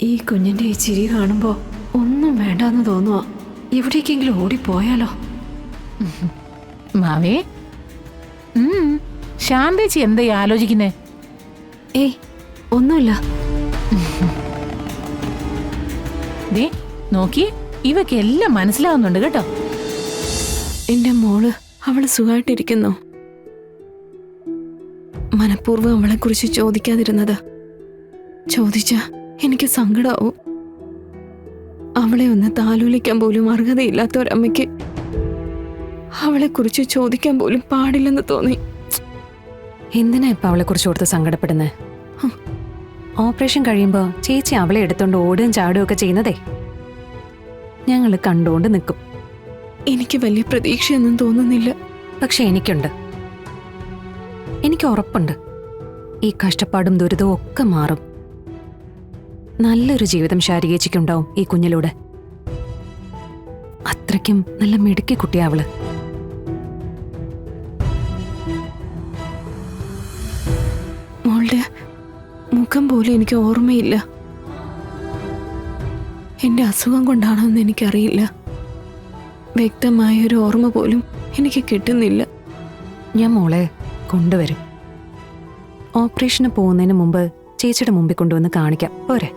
ഈ കുഞ്ഞിന്റെ ഈ ചിരി കാണുമ്പോ ഒന്നും വേണ്ടാന്ന് തോന്നുക. എവിടേക്കെങ്കിലും ഓടിപ്പോയാലോ? മാവേ, ശാന്തേച്ചി എന്താ ആലോചിക്കുന്നേ? ഏയ് ഒന്നുമില്ല. ദേ നോക്കി, ഇവക്ക് എല്ലാം മനസ്സിലാവുന്നുണ്ട് കേട്ടോ. എന്റെ മോള് അവള് സുഖമായിട്ടിരിക്കുന്നു. മനഃപൂർവ്വം അവളെ കുറിച്ച് ചോദിക്കാതിരുന്നത്. ചോദിച്ച എനിക്ക് സങ്കടാവും. അവളെ ഒന്ന് താലോലിക്കാൻ പോലും അർഹതയില്ലാത്ത ഒരമ്മയ്ക്ക് അവളെ കുറിച്ച് ചോദിക്കാൻ പോലും പാടില്ലെന്ന് തോന്നി. എന്തിനാ ഇപ്പൊ അവളെ കുറിച്ച് ഓർത്ത് സങ്കടപ്പെടുന്നേ? ഓപ്പറേഷൻ കഴിയുമ്പോ ചേച്ചി അവളെ എടുത്തോണ്ട് ഓടുകയും ചാടുകയും ഒക്കെ ചെയ്യുന്നതേ ഞങ്ങൾ കണ്ടുകൊണ്ട് നിൽക്കും. എനിക്ക് വലിയ പ്രതീക്ഷയൊന്നും തോന്നുന്നില്ല. പക്ഷെ എനിക്കുണ്ട്. എനിക്ക് ഉറപ്പുണ്ട് ഈ കഷ്ടപ്പാടും ദുരിതവും ഒക്കെ മാറും. നല്ലൊരു ജീവിതം ശാരികേച്ചിക്കുണ്ടാവും ഈ കുഞ്ഞിലൂടെ. അത്രയ്ക്കും നല്ല മിടുക്കി കുട്ടിയാ അവള്. മോളുടെ മുഖം പോലും എനിക്ക് ഓർമ്മയില്ല. എന്റെ അസുഖം കൊണ്ടാണോ എന്ന് എനിക്കറിയില്ല. വ്യക്തമായൊരു ഓർമ്മ പോലും എനിക്ക് കിട്ടുന്നില്ല. ഞാൻ മോളെ കൊണ്ടുവരും. ഓപ്പറേഷന് പോകുന്നതിന് മുമ്പ് ചേച്ചിയുടെ മുമ്പിൽ കൊണ്ടുവന്ന് കാണിക്കാം, പോരെ?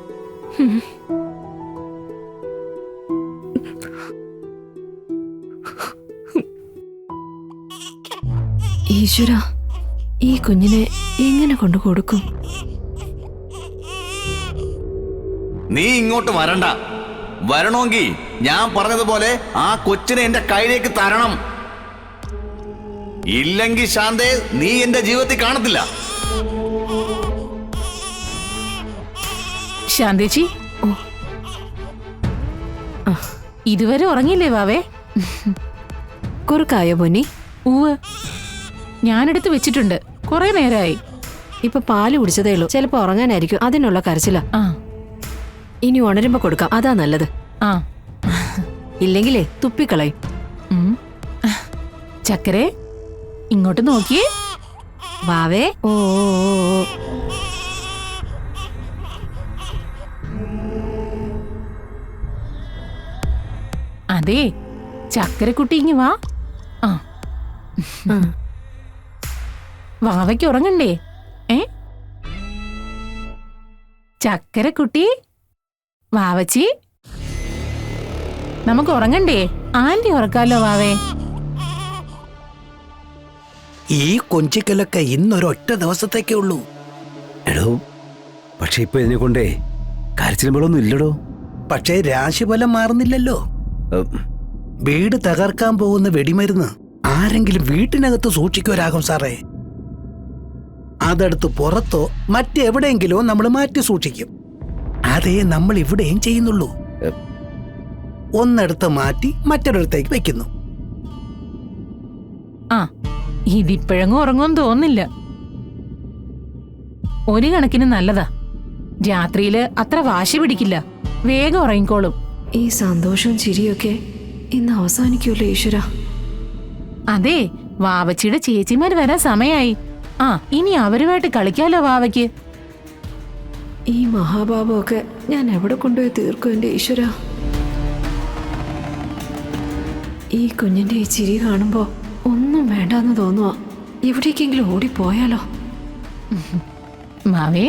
ഈശ്വര, ഈ കുഞ്ഞിനെ എങ്ങനെ കൊണ്ടു കൊടുക്കും? നീ ഇങ്ങോട്ട് വരണ്ട. വരണമെങ്കിൽ ഞാൻ പറഞ്ഞതുപോലെ ആ കൊച്ചിനെ എന്റെ കയ്യിലേക്ക് തരണം. ഇല്ലെങ്കിൽ ശാന്തേ, നീ എന്റെ ജീവിതത്തിൽ കാണത്തില്ല. ശാന്തേച്ചി, ഇതുവരെ ഉറങ്ങിയില്ലേ വാവേ? കുറുക്കായോ പൊന്നി? ഉവ്, ഞാനെടുത്ത് വെച്ചിട്ടുണ്ട്. കുറെ നേരമായി. ഇപ്പൊ പാല് കുടിച്ചതേ ഉള്ളൂ. ചിലപ്പോ ഉറങ്ങാനായിരിക്കും. അതിനുള്ള കരച്ചില. ആ, ഇനി ഉണരുമ്പോ കൊടുക്കാം, അതാ നല്ലത്. ആ, ഇല്ലെങ്കിലേ തുപ്പിക്കളയും. ചക്കരെ ഇങ്ങോട്ട് നോക്കിയേ. വാവേ. ഓ അതെ, ചക്കരക്കുട്ടി ഇങ്ങ് വാ. ആ, വാവയ്ക്ക് ഉറങ്ങണ്ടേ? ചക്കരക്കുട്ടി, വാവച്ചി, നമുക്ക് ഉറങ്ങണ്ടേ? ആന്റി ഉറക്കാലോ വാവേ. ഈ കൊഞ്ചിക്കലൊക്കെ ഇന്നൊരൊറ്റ ദിവസത്തേക്കേ ഉള്ളൂ. എടോ, പക്ഷെ ഇപ്പൊ ഇതിനെ കൊണ്ടേ കരച്ചിലുമ്പോഴൊന്നും ഇല്ലടോ. പക്ഷേ രാശിഫലം മാറുന്നില്ലല്ലോ. വീട് തകർക്കാൻ പോകുന്ന വെടിമരുന്ന് ആരെങ്കിലും വീട്ടിനകത്ത് സൂക്ഷിക്കുവരാകും സാറേ. അതെടുത്ത് പുറത്തോ മറ്റെവിടെയെങ്കിലോ നമ്മൾ മാറ്റി സൂക്ഷിക്കും. അതേ നമ്മൾ ഇവിടെയും ചെയ്യുന്നുള്ളൂ. ഒന്നെടുത്ത് മാറ്റി മറ്റൊരിടത്തേക്ക് വെക്കുന്നു. ആ, ഇതിപ്പോഴങ്ങും ഉറങ്ങുമെന്ന് തോന്നില്ല. ഒരു കണക്കിന് നല്ലതാ. രാത്രിയില് അത്ര വാശി പിടിക്കില്ല, വേഗം ഉറങ്ങിക്കോളും. ഈ സന്തോഷവും ചിരിയൊക്കെ ഇന്ന് അവസാനിക്കൂല്ലോ ഈശ്വര. അതെ, വാവച്ചിയുടെ ചേച്ചിമാര് വരാൻ സമയായി. ആ, ഇനി അവരുമായിട്ട് കളിക്കാലോ വാവയ്ക്ക്. ഈ മഹാഭാവമൊക്കെ ഞാൻ എവിടെ കൊണ്ടുപോയി തീർക്കും എന്റെ ഈശ്വര? ഈ കുഞ്ഞിന്റെ ഈ ചിരി കാണുമ്പോ ഒന്നും വേണ്ടാന്ന് തോന്നുക. എവിടേക്കെങ്കിലും ഓടിപ്പോയാലോ? മാവേ,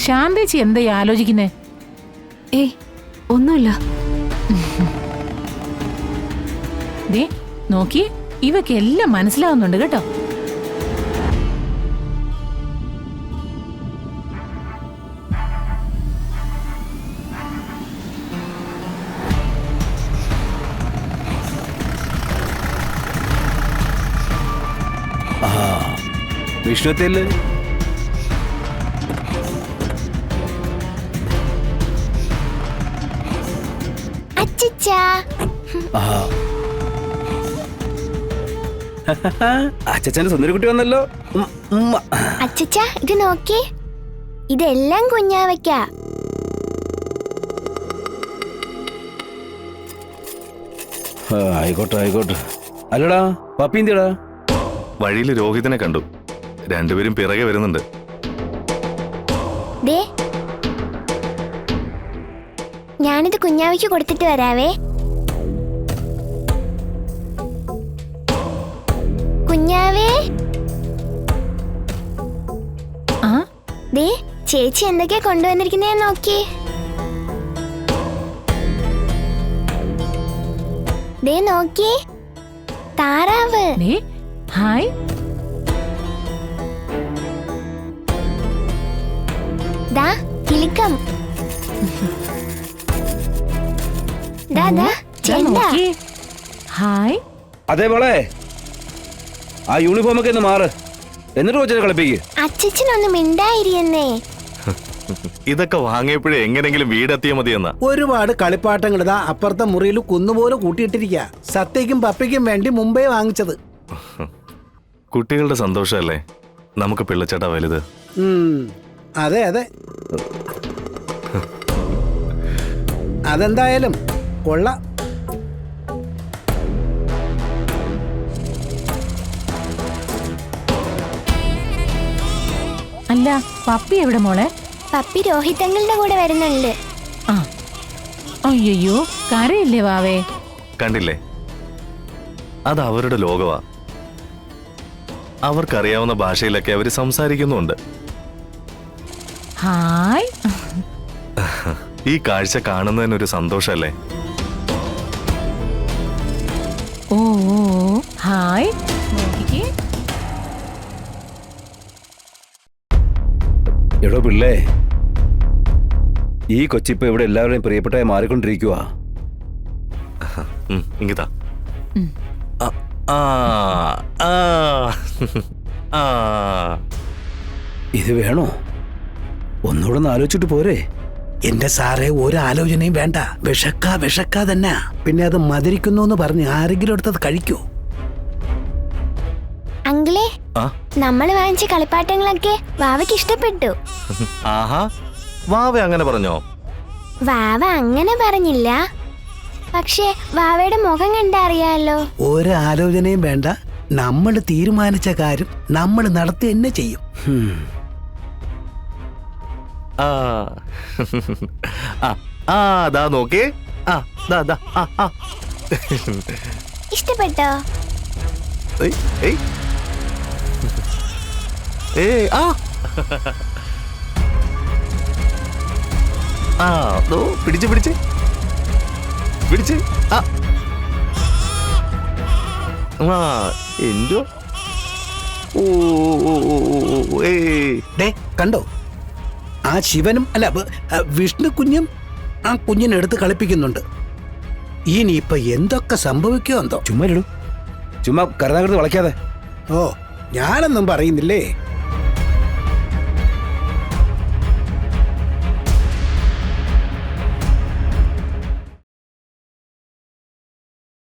ശാന്തേച്ചി എന്താ ആലോചിക്കുന്നേ? ഏയ് ഒന്നുമില്ല. ദേ നോക്കി, ഇവക്ക് എല്ലാം മനസ്സിലാവുന്നുണ്ട് കേട്ടോ. വിഷ്ണുത്തില് അച്ഛന്റെ സുന്ദരക്കുട്ടി വന്നല്ലോ. അച്ഛച്ച, ഇത് നോക്കി, ഇതെല്ലാം കുഞ്ഞാവയ്ക്കാ. ആയിക്കോട്ടെ ആയിക്കോട്ടെ. അല്ലടാ, പപ്പി എന്തിയടാ? വഴിയിൽ രോഹിതനെ കണ്ടു. രണ്ടുപേരും പിറകെ വരുന്നുണ്ട്. ദേ, ഞാനിത് കുഞ്ഞാവയ്ക്ക് കൊടുത്തിട്ട് വരാവേ. കുഞ്ഞാവേ, ആ ദേ ചേച്ചി എന്തൊക്കെയാ കൊണ്ടുവന്നിരിക്കുന്നേ നോക്കി. ദേ നോക്കി, താറാവ്. ദേ, ഹായ്. ദാ കിലുക്കം. ദാ ദാ ദാ ചെണ്ട. നോക്കിയേ. ഹായ്. അതേ മോളെ, ആ യൂണിഫോം ഒക്കെ ഒന്ന് മാറ്, എന്നിട്ട് കൊച്ചിനെ കളിപ്പിക്ക്. അച്ഛനൊന്നും മിണ്ടായിരിക്കുന്നേ. ഇതൊക്കെ വാങ്ങിയപ്പോഴേ എങ്ങനെങ്കിലും വീടെത്തിയാൽ മതിയെന്ന. ഒരുപാട് കളിപ്പാട്ടങ്ങൾ ഇതാ അപ്പുറത്തെ മുറിയിൽ കുന്നുപോലെ കൂട്ടിയിട്ടിരിക്കുക. സത്യയ്ക്കും പപ്പയ്ക്കും വേണ്ടി മുമ്പേ വാങ്ങിച്ചത്. കുട്ടികളുടെ സന്തോഷമല്ലേ നമുക്ക് പിള്ളച്ചേട്ടാ വലുത്. അതെ അതെ, അതെന്തായാലും കൊള്ളാം. അല്ല, പപ്പി എവിടെ മോളെ? പപ്പി രോഹിതങ്ങളുടെ കൂടെ വരുന്നുണ്ട്. ആ, അയ്യോ, കരയില്ലേ വാവേ? കണ്ടില്ലേ, അത് അവരുടെ ലോകവാ. അവർക്കറിയാവുന്ന ഭാഷയിലൊക്കെ അവര് സംസാരിക്കുന്നുണ്ട്. ഹായ്. ഈ കാഴ്ച കാണുന്നതിനൊരു സന്തോഷല്ലേ. ഓ ഹായ്. നോക്കിക്കേ. എടോ പിള്ളേ, ഈ കൊച്ചിപ്പോ ഇവിടെ എല്ലാവരുടെയും പ്രിയപ്പെട്ടായി മാറിക്കൊണ്ടിരിക്കുക. ഇങ്ങിതാ. ഉം. ഇത് വേണോ? ഒന്നുകൂടെ ഒന്ന് ആലോചിച്ചിട്ട് പോരെ? എന്റെ സാറേ, ഒരു ആലോചനയും വേണ്ട. വിഷക്ക തന്നെ. പിന്നെ അത് മധുരിക്കുന്നു എന്ന് പറഞ്ഞ് ആരെങ്കിലും എടുത്തത് കഴിക്കൂ. അങ്കിളെ, ആ? നമ്മള് വാങ്ങിച്ച കളിപ്പാട്ടങ്ങളൊക്കെ വാവയ്ക്ക് ഇഷ്ടപ്പെട്ടു. ആഹാ, വാവ അങ്ങനെ പറഞ്ഞോ? വാവ അങ്ങനെ പറഞ്ഞില്ല, പക്ഷേ വാവയുടെ മുഖം കണ്ടറിയാലോ. ഒരു ആലോചനയും വേണ്ട. നമ്മൾ തീരുമാനിച്ച കാര്യം നമ്മൾ നടത്തി തന്നെ ചെയ്യും. ആ ആ, ദാ നോക്കേ. ആ ദാ ദാ, ആ ആ. ഇഷ്ടപ്പെട്ടോ? ഏയ്, ഏയ്. ഏയ്, ആ ആ, ദോ പിടിച്ച് പിടിച്ച് പിടിച്ച്. ആ ആ, എന്തോ. ഓ ഓ ഓ ഓ, ഏയ്. ഡേ കണ്ടോ, ആ ശിവനും അല്ല വിഷ്ണു കുഞ്ഞും ആ കുഞ്ഞിനെടുത്ത് കളിപ്പിക്കുന്നുണ്ട്. ഇനിയിപ്പൊ എന്തൊക്കെ സംഭവിക്കോ എന്തോ. ചുമ്മാ ഇടൂ, ചുമ്മാ കരുതാകരുത് വളയ്ക്കാതെ. ഓ, ഞാനൊന്നും പറയുന്നില്ലേ.